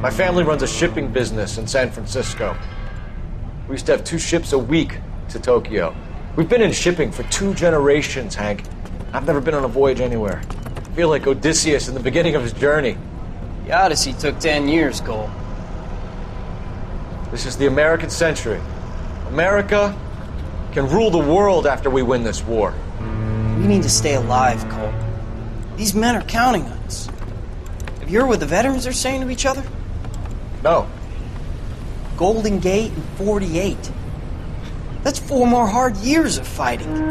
My family runs a shipping business in San Francisco. We used to have 2 ships a week to Tokyo. We've been in shipping for 2 generations, Hank. I've never been on a voyage anywhere. I feel like Odysseus in the beginning of his journey. The Odyssey took 10 years, Cole. This is the American century. America can rule the world after we win this war. We need to stay alive, Cole. These men are counting on us. Have you heard what the veterans are saying to each other? No. Golden Gate in 48. That's 4 more hard years of fighting.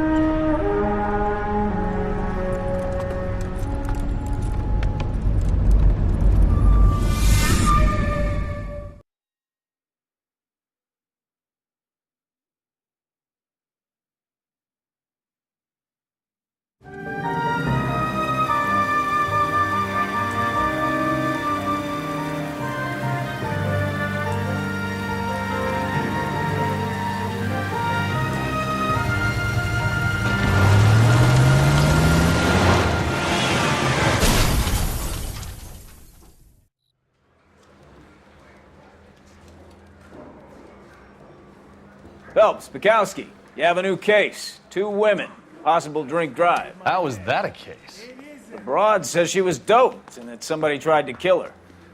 Phelps, Bukowski, you have a new case. 2 women, possible drink drive. How is that a case? The broad says she was doped and that somebody tried to kill her.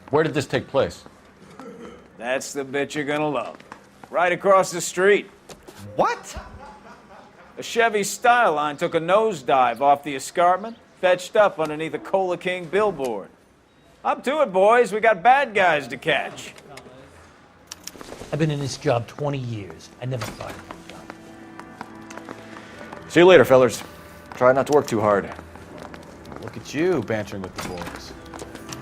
Where did this take place? That's the bit you're gonna love. Right across the street. What? A Chevy Styline took a nosedive off the escarpment, fetched up underneath a Cola King billboard. Up to it, boys. We got bad guys to catch. I've been in this job 20 years. I never thought of it. See you later, fellers. Try not to work too hard. Look at you bantering with the boys.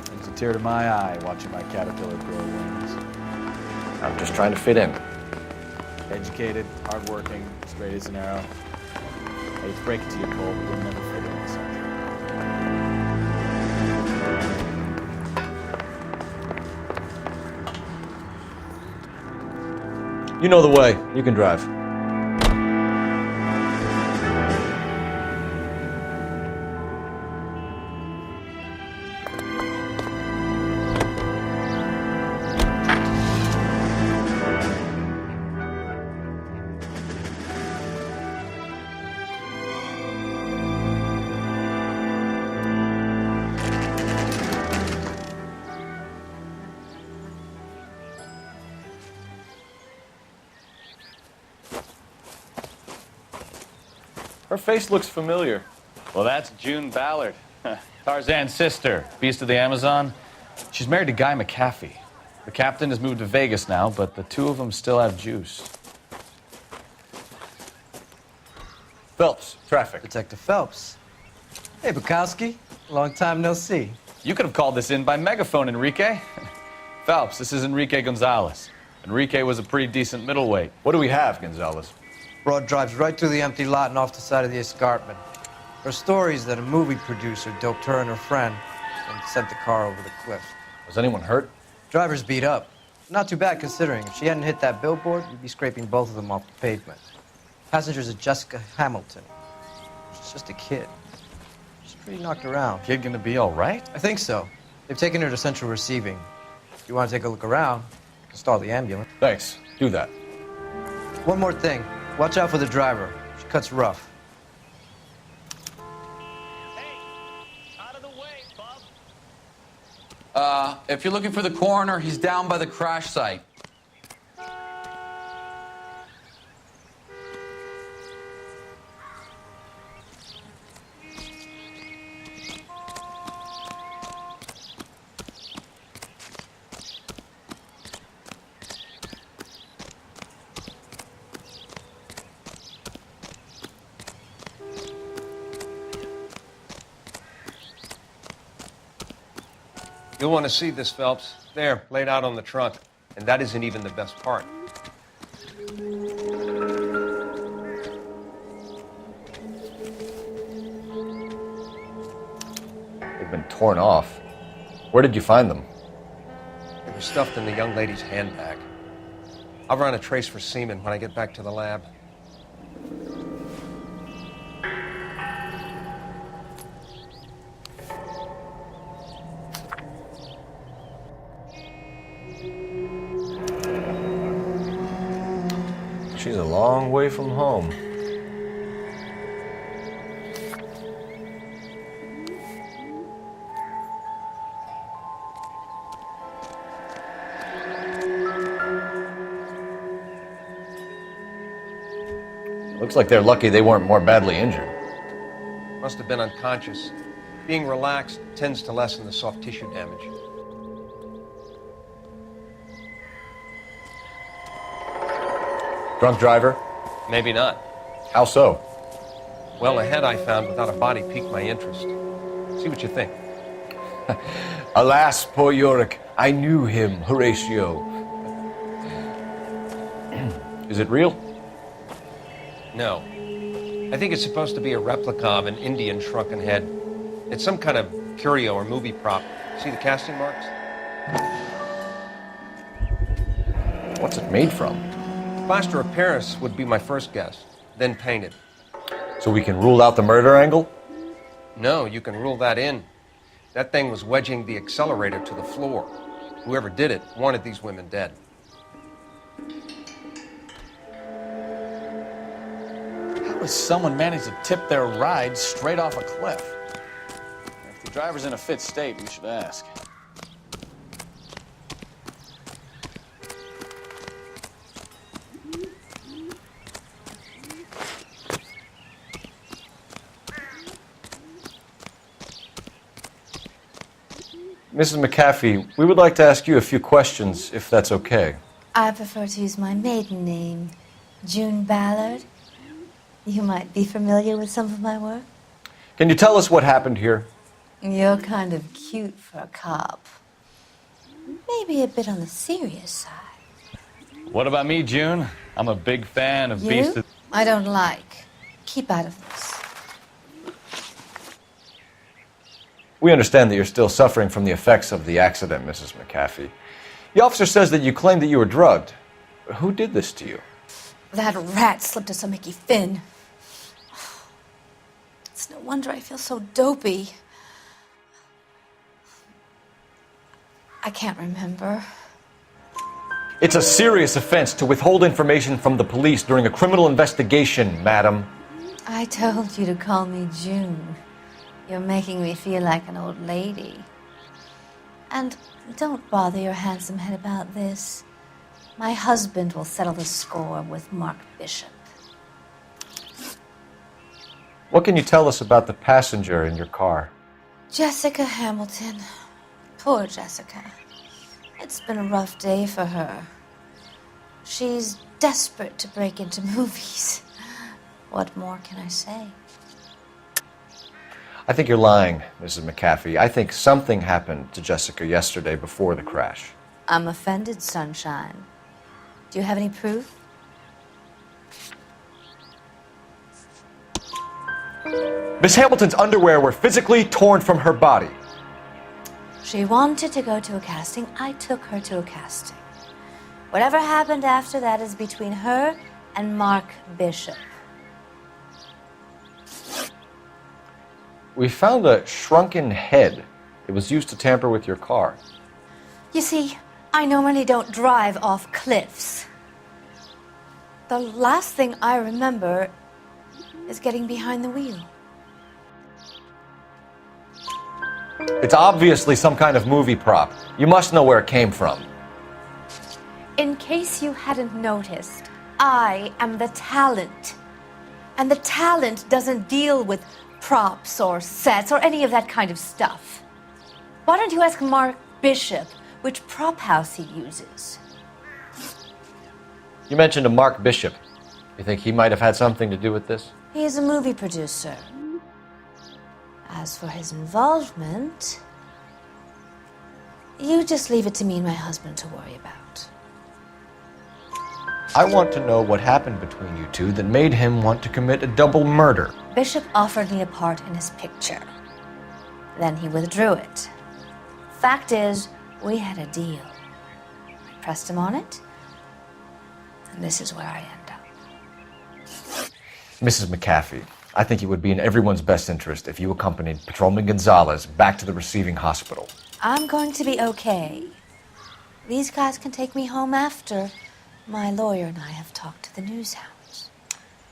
Brings a tear to my eye watching my caterpillar grow wings. I'm just trying to fit in. Educated, hardworking, straight as an arrow. I hate to break it to you, Cole, but you'll never fit in this country. You know the way. You can drive. Her face looks familiar. Well, that's June Ballard, Tarzan's sister, beast of the Amazon. She's married to Guy McAfee. The captain has moved to Vegas now, but the 2 of them still have juice. Phelps, traffic. Detective Phelps. Hey, Bukowski. Long time no see. You could have called this in by megaphone, Enrique. Phelps, this is Enrique Gonzalez. Enrique was a pretty decent middleweight. What do we have, Gonzalez? Broad drives right through the empty lot and off the side of the escarpment. Her story is that a movie producer doped her and her friend and sent the car over the cliff. Was anyone hurt? Driver's beat up. Not too bad considering. If she hadn't hit that billboard, you'd be scraping both of them off the pavement. Passenger's a Jessica Hamilton. She's just a kid. She's pretty knocked around. Kid gonna be all right? I think so. They've taken her to central receiving. If you want to take a look around, you can stall the ambulance. Thanks. Do that. One more thing. Watch out for the driver. She cuts rough. Hey, out of the way, bub. If you're looking for the coroner, he's down by the crash site. You'll want to see this, Phelps. There, laid out on the trunk. And that isn't even the best part. They've been torn off. Where did you find them? They were stuffed in the young lady's handbag. I'll run a trace for semen when I get back to the lab. She's a long way from home. Looks like they're lucky they weren't more badly injured. Must have been unconscious. Being relaxed tends to lessen the soft tissue damage. Drunk driver? Maybe not. How so? Well, a head I found without a body piqued my interest. See what you think. Alas, poor Yorick, I knew him, Horatio. Is it real? No. I think it's supposed to be a replica of an Indian shrunken head. It's some kind of curio or movie prop. See the casting marks? What's it made from? Plaster of Paris would be my first guess, then painted. So we can rule out the murder angle? No, you can rule that in. That thing was wedging the accelerator to the floor. Whoever did it wanted these women dead. How does someone manage to tip their ride straight off a cliff? If the driver's in a fit state, we should ask. Mrs. McAfee, we would like to ask you a few questions, if that's okay. I prefer to use my maiden name, June Ballard. You might be familiar with some of my work. Can you tell us what happened here? You're kind of cute for a cop. Maybe a bit on the serious side. What about me, June? I'm a big fan of You? Beast of... I don't like. Keep out of this. We understand that you're still suffering from the effects of the accident, Mrs. McAfee. The officer says that you claimed that you were drugged. Who did this to you? That rat slipped us a Mickey Finn. It's no wonder I feel so dopey. I can't remember. It's a serious offense to withhold information from the police during a criminal investigation, madam. I told you to call me June. You're making me feel like an old lady. And don't bother your handsome head about this. My husband will settle the score with Mark Bishop. What can you tell us about the passenger in your car? Jessica Hamilton. Poor Jessica. It's been a rough day for her. She's desperate to break into movies. What more can I say? I think you're lying, Mrs. McAfee. I think something happened to Jessica yesterday before the crash. I'm offended, Sunshine. Do you have any proof? Miss Hamilton's underwear were physically torn from her body. She wanted to go to a casting. I took her to a casting. Whatever happened after that is between her and Mark Bishop. We found a shrunken head. It was used to tamper with your car. You see, I normally don't drive off cliffs. The last thing I remember is getting behind the wheel. It's obviously some kind of movie prop. You must know where it came from. In case you hadn't noticed, I am the talent. And the talent doesn't deal with props or sets or any of that kind of stuff. Why don't you ask Mark Bishop which prop house he uses? You mentioned a Mark Bishop. You think he might have had something to do with this? He is a movie producer. As for his involvement, you just leave it to me and my husband to worry about. I want to know what happened between you two that made him want to commit a double murder. Bishop offered me a part in his picture. Then he withdrew it. Fact is, we had a deal. I pressed him on it, and this is where I end up. Mrs. McAfee, I think it would be in everyone's best interest if you accompanied Patrolman Gonzalez back to the receiving hospital. I'm going to be okay. These guys can take me home after. My lawyer and I have talked to the news hounds.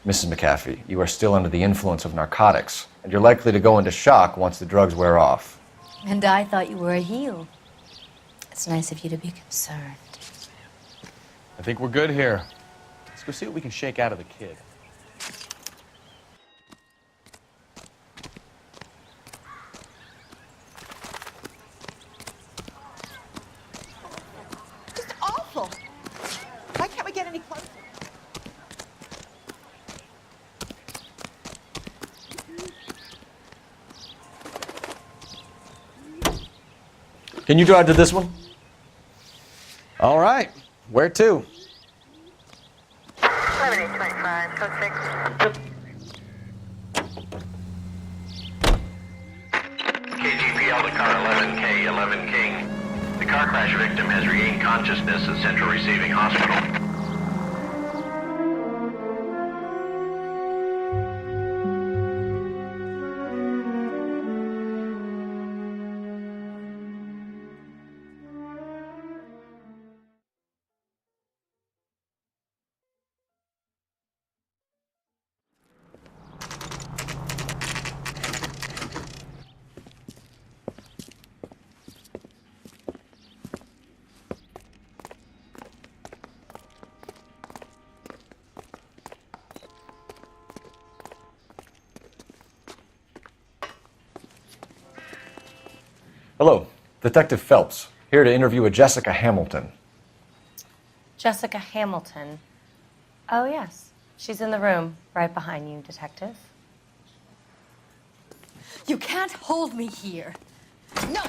Mrs. McAfee, you are still under the influence of narcotics, and you're likely to go into shock once the drugs wear off. And I thought you were a heel. It's nice of you to be concerned. I think we're good here. Let's go see what we can shake out of the kid. Just awful. Why can't we get any closer? Can you drive to this one? All right. Where to? 7825, code 6. KGPL to car 11K, 11 King. The car crash victim has regained consciousness at Central Receiving Hospital. Hello, Detective Phelps, here to interview a Jessica Hamilton. Jessica Hamilton. Oh, yes. She's in the room, right behind you, Detective. You can't hold me here. No,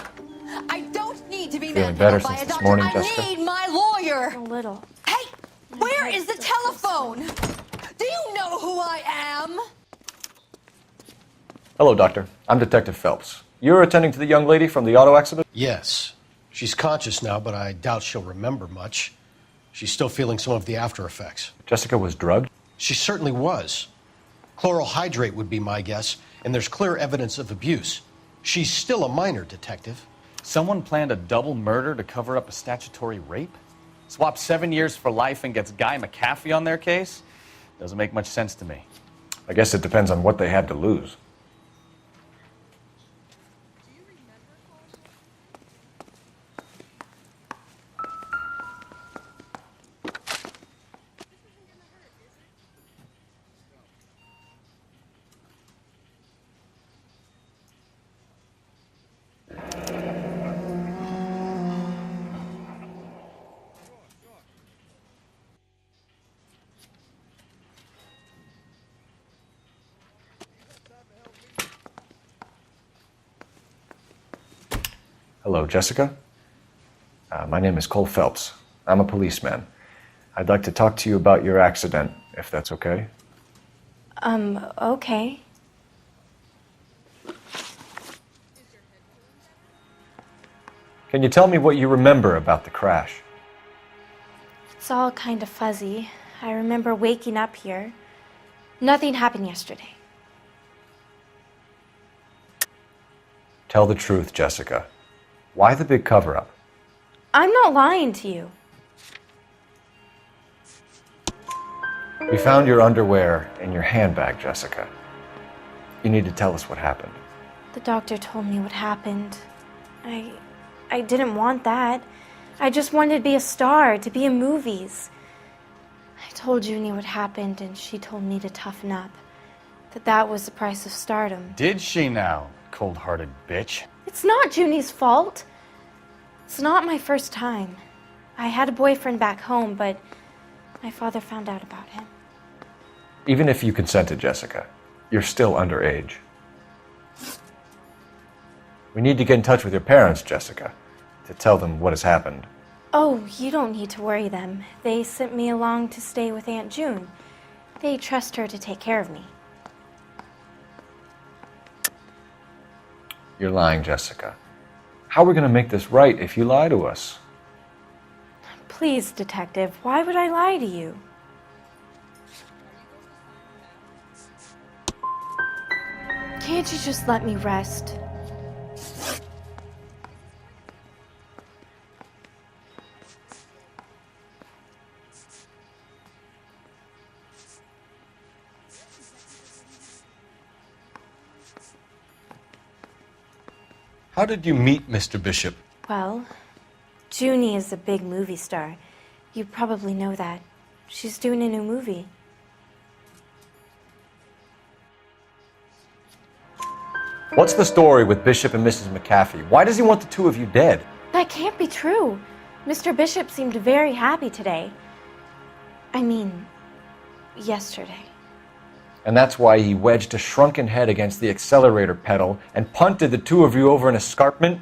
I don't need to be Feeling better manhandled by since a this doctor. morning, I Jessica? need my lawyer. A little. Hey, where is the telephone? Do you know who I am? Hello, Doctor. I'm Detective Phelps. You're attending to the young lady from the auto accident? Yes. She's conscious now, but I doubt she'll remember much. She's still feeling some of the after effects. Jessica was drugged? She certainly was. Chloral hydrate would be my guess, and there's clear evidence of abuse. She's still a minor, Detective. Someone planned a double murder to cover up a statutory rape? Swap 7 years for life and gets Guy McAfee on their case? Doesn't make much sense to me. I guess it depends on what they had to lose. Hello, Jessica. My name is Cole Phelps. I'm a policeman. I'd like to talk to you about your accident, if that's okay. Okay. Can you tell me what you remember about the crash? It's all kind of fuzzy. I remember waking up here. Nothing happened yesterday. Tell the truth, Jessica. Why the big cover-up? I'm not lying to you. We found your underwear in your handbag, Jessica. You need to tell us what happened. The doctor told me what happened. I didn't want that. I just wanted to be a star, to be in movies. I told Junie what happened, and she told me to toughen up. That was the price of stardom. Did she now, cold-hearted bitch? It's not Junie's fault. It's not my first time. I had a boyfriend back home, but my father found out about him. Even if you consented, Jessica, you're still underage. We need to get in touch with your parents, Jessica, to tell them what has happened. Oh, you don't need to worry them. They sent me along to stay with Aunt June. They trust her to take care of me. You're lying, Jessica. How are we going to make this right if you lie to us? Please, Detective, why would I lie to you? Can't you just let me rest? How did you meet Mr. Bishop? Well, Junie is a big movie star. You probably know that. She's doing a new movie. What's the story with Bishop and Mrs. McAfee? Why does he want the two of you dead? That can't be true. Mr. Bishop seemed very happy today. I mean, yesterday. And that's why he wedged a shrunken head against the accelerator pedal and punted the two of you over an escarpment?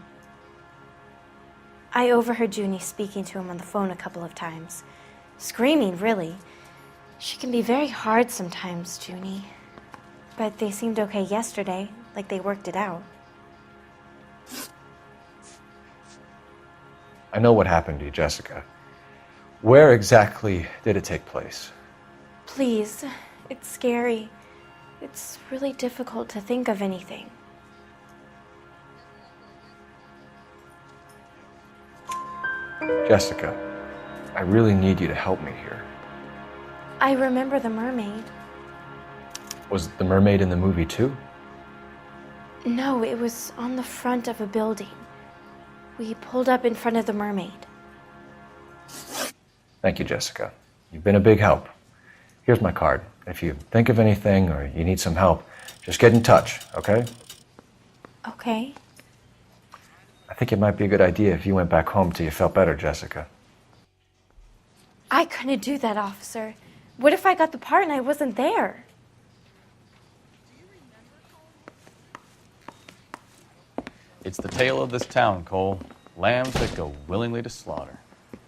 I overheard Junie speaking to him on the phone a couple of times. Screaming, really. She can be very hard sometimes, Junie. But they seemed okay yesterday, like they worked it out. I know what happened to you, Jessica. Where exactly did it take place? Please, it's scary. It's really difficult to think of anything. Jessica, I really need you to help me here. I remember the mermaid. Was the mermaid in the movie too? No, it was on the front of a building. We pulled up in front of the mermaid. Thank you, Jessica. You've been a big help. Here's my card. If you think of anything or you need some help, just get in touch, okay? Okay. I think it might be a good idea if you went back home till you felt better, Jessica. I couldn't do that, officer. What if I got the part and I wasn't there? It's the tale of this town, Cole. Lambs that go willingly to slaughter.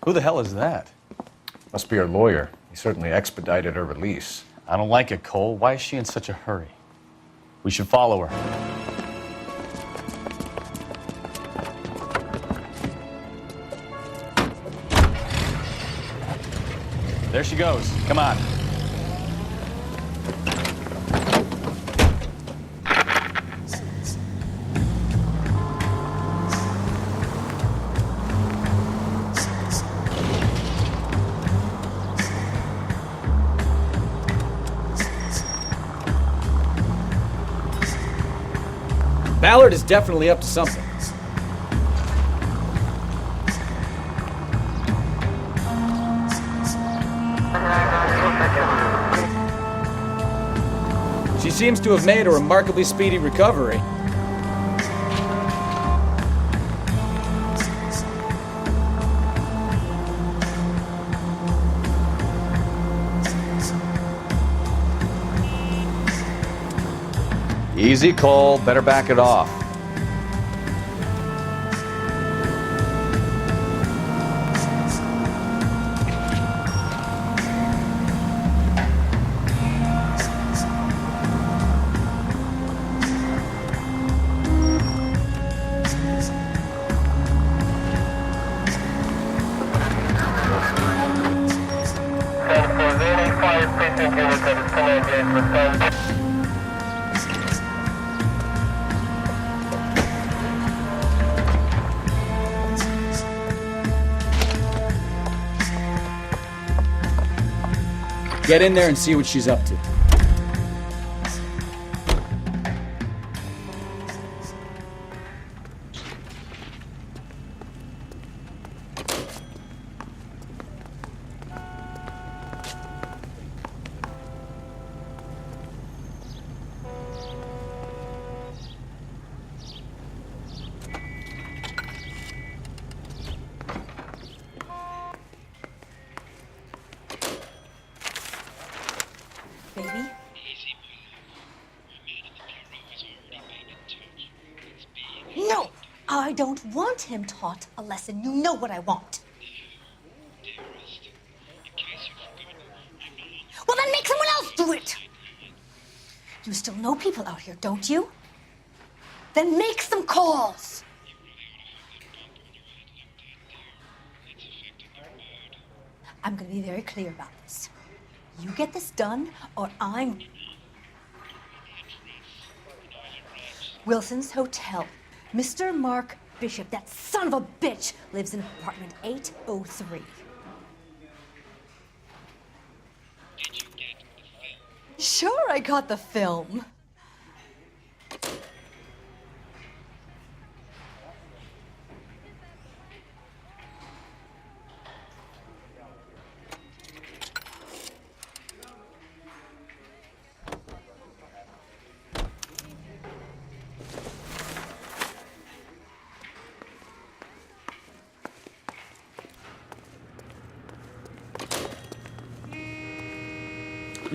Who the hell is that? Must be her lawyer. He certainly expedited her release. I don't like it, Cole. Why is she in such a hurry? We should follow her. There she goes. Come on. Ballard is definitely up to something. She seems to have made a remarkably speedy recovery. Easy, Cole. Better back it off. Get in there and see what she's up to. Baby? No! I don't want him taught a lesson. You know what I want. Well, then make someone else do it! You still know people out here, don't you? Then make some calls! I'm gonna be very clear about this. You get this done, or I'm... Wilson's Hotel. Mr. Mark Bishop, that son of a bitch, lives in apartment 803. Did you get the film? Sure, I got the film.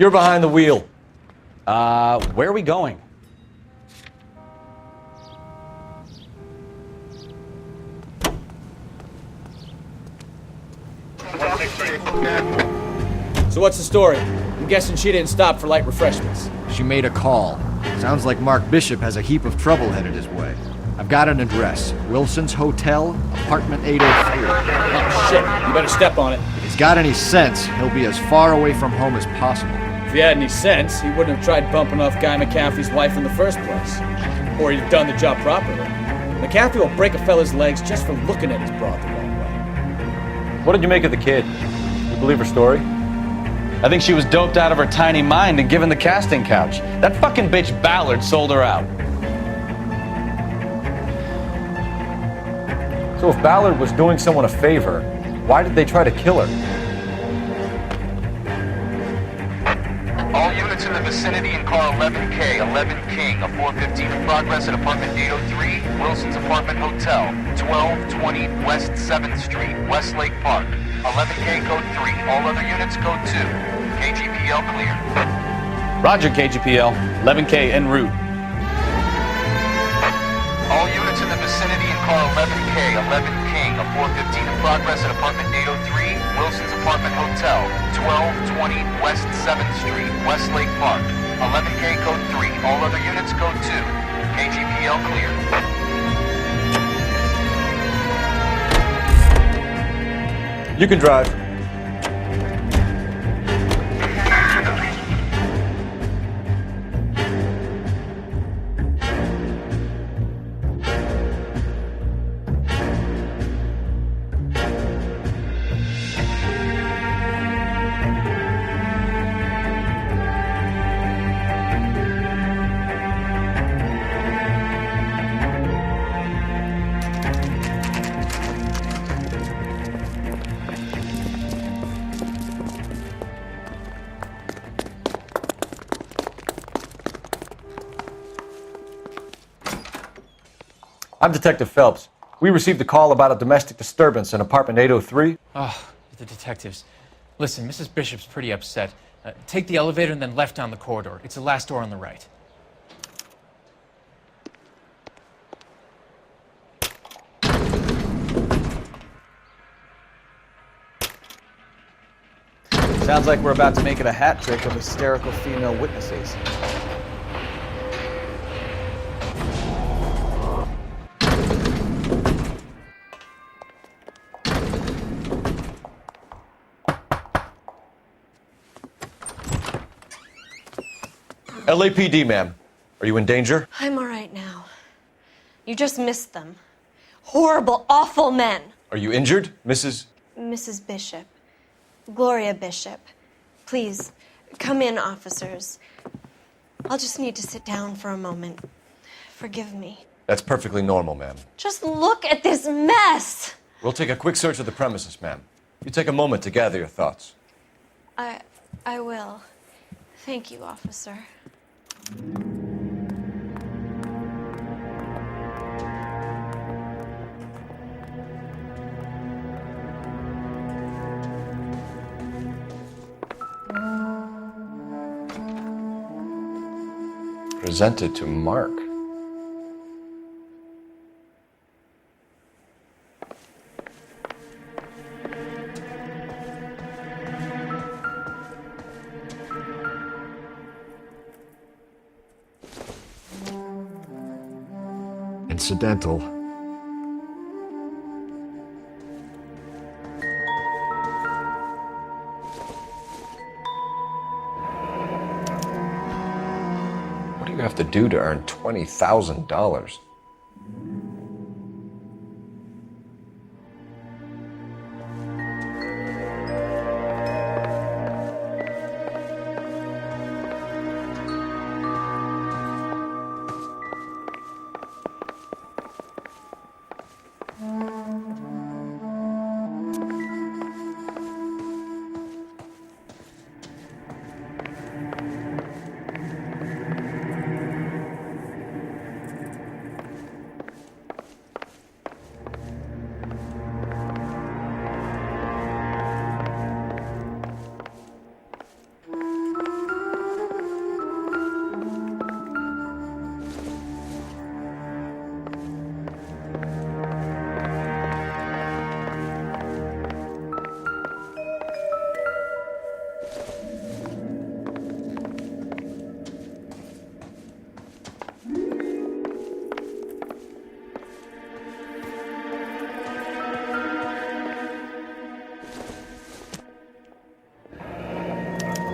You're behind the wheel. Where are we going? So what's the story? I'm guessing she didn't stop for light refreshments. She made a call. Sounds like Mark Bishop has a heap of trouble headed his way. I've got an address. Wilson's Hotel, apartment 803. Oh, shit. You better step on it. If he's got any sense, he'll be as far away from home as possible. If he had any sense, he wouldn't have tried bumping off Guy McCaffrey's wife in the first place. Or he'd have done the job properly. McCaffrey will break a fella's legs just for looking at his broad the wrong way. What did you make of the kid? You believe her story? I think she was doped out of her tiny mind and given the casting couch. That fucking bitch Ballard sold her out. So if Ballard was doing someone a favor, why did they try to kill her? All units in the vicinity in car 11K, 11 King, a 415 in progress at apartment 803, Wilson's Apartment Hotel, 1220 West 7th Street, Westlake Park. 11K code 3, all other units code 2. KGPL clear. Roger, KGPL. 11K en route. All units in the vicinity in car 11K, 11 King, a 415 in progress at apartment 803, Wilson's Apartment Hotel, 1220 West 7th Street, Westlake Park. 11K code 3, all other units code 2. KGPL clear. You can drive. I'm Detective Phelps. We received a call about a domestic disturbance in apartment 803. Oh, the detectives. Listen, Mrs. Bishop's pretty upset. Take the elevator and then left down the corridor. It's the last door on the right. Sounds like we're about to make it a hat trick of hysterical female witnesses. LAPD, ma'am. Are you in danger? I'm all right now. You just missed them. Horrible, awful men. Are you injured, Mrs.? Mrs. Bishop. Gloria Bishop. Please, come in, officers. I'll just need to sit down for a moment. Forgive me. That's perfectly normal, ma'am. Just look at this mess! We'll take a quick search of the premises, ma'am. You take a moment to gather your thoughts. I will. Thank you, officer. Presented to Mark. Incidental. What do you have to do to earn $20,000?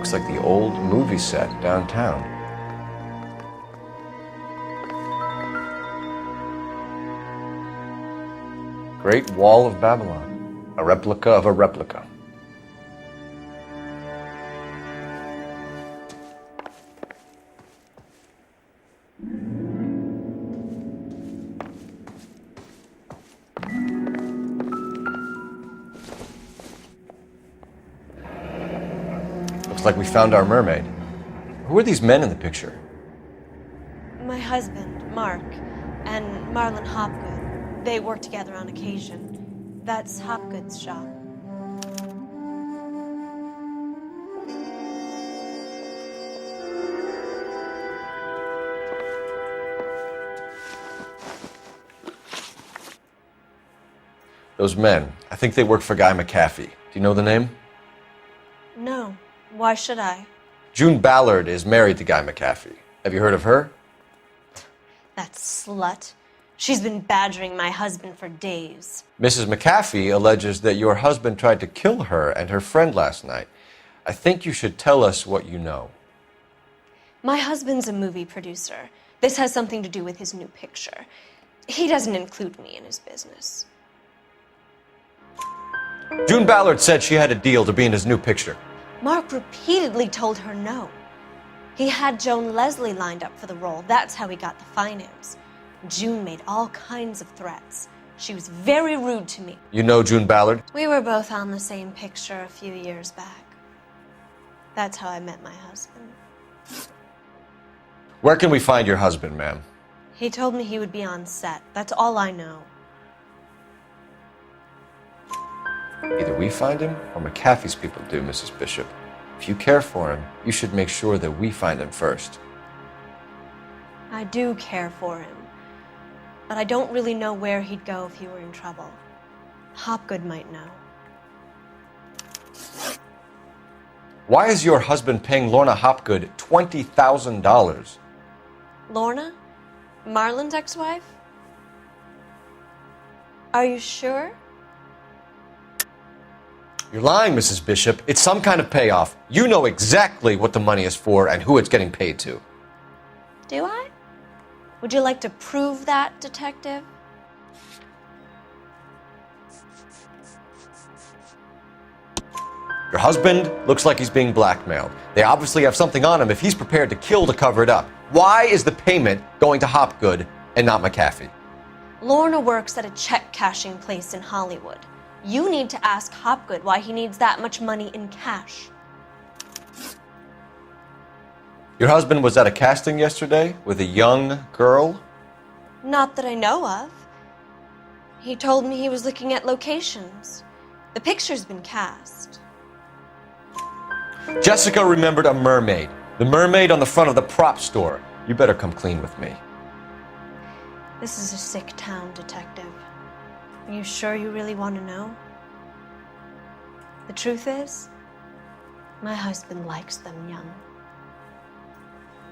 Looks like the old movie set downtown. Great Wall of Babylon. A replica of a replica. Looks like we found our mermaid. Who are these men in the picture? My husband, Mark, and Marlon Hopgood. They work together on occasion. That's Hopgood's shop. Those men, I think they work for Guy McAfee. Do you know the name? No. Why should I? June Ballard is married to Guy McAfee. Have you heard of her? That slut. She's been badgering my husband for days. Mrs. McAfee alleges that your husband tried to kill her and her friend last night. I think you should tell us what you know. My husband's a movie producer. This has something to do with his new picture. He doesn't include me in his business. June Ballard said she had a deal to be in his new picture. Mark repeatedly told her no. He had Joan Leslie lined up for the role. That's how he got the finance. June made all kinds of threats. She was very rude to me. You know June Ballard? We were both on the same picture a few years back. That's how I met my husband. Where can we find your husband, ma'am? He told me he would be on set. That's all I know. Either we find him or McAfee's people do, Mrs. Bishop. If you care for him, you should make sure that we find him first. I do care for him, but I don't really know where he'd go if he were in trouble. Hopgood might know. Why is your husband paying Lorna Hopgood $20,000? Lorna? Marlon's ex-wife? Are you sure? You're lying, Mrs. Bishop. It's some kind of payoff. You know exactly what the money is for and who it's getting paid to. Do I? Would you like to prove that, Detective? Your husband looks like he's being blackmailed. They obviously have something on him if he's prepared to kill to cover it up. Why is the payment going to Hopgood and not McAfee? Lorna works at a check-cashing place in Hollywood. You need to ask Hopgood why he needs that much money in cash. Your husband was at a casting yesterday with a young girl? Not that I know of. He told me he was looking at locations. The picture's been cast. Jessica remembered a mermaid. The mermaid on the front of the prop store. You better come clean with me. This is a sick town, Detective. Are you sure you really want to know? The truth is, my husband likes them young.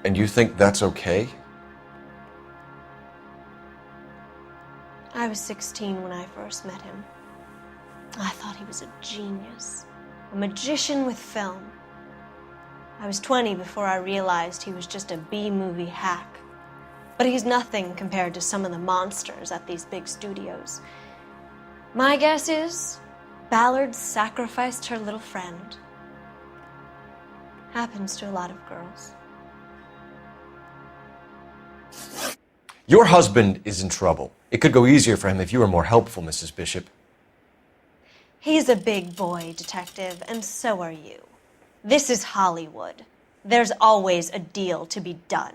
And you think that's okay? I was 16 when I first met him. I thought he was a genius, a magician with film. I was 20 before I realized he was just a B-movie hack. But he's nothing compared to some of the monsters at these big studios. My guess is Ballard sacrificed her little friend. Happens to a lot of girls. Your husband is in trouble. It could go easier for him if you were more helpful, Mrs. Bishop. He's a big boy, Detective, and so are you. This is Hollywood. There's always a deal to be done.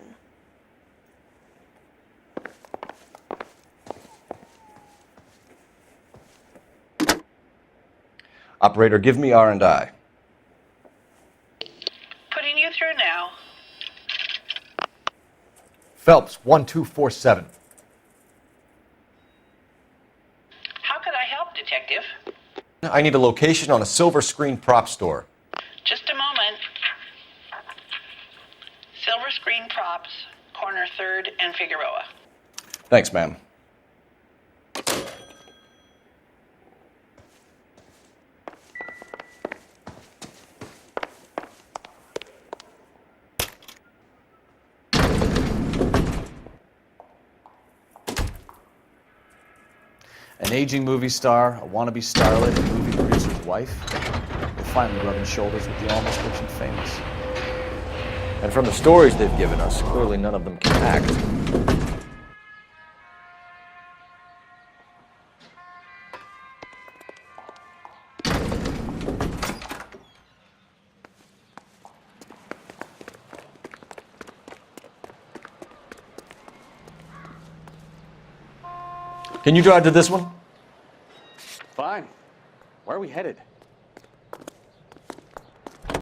Operator, give me R&I. Putting you through now. Phelps, 1247. How could I help, Detective? I need a location on a silver screen prop store. Just a moment. Silver Screen Props, corner 3rd and Figueroa. Thanks, ma'am. An aging movie star, a wannabe starlet, a movie producer's wife. They're finally rubbing shoulders with the almost rich and famous. And from the stories they've given us, clearly none of them can act. Can you drive to this one? Fine. Where are we headed?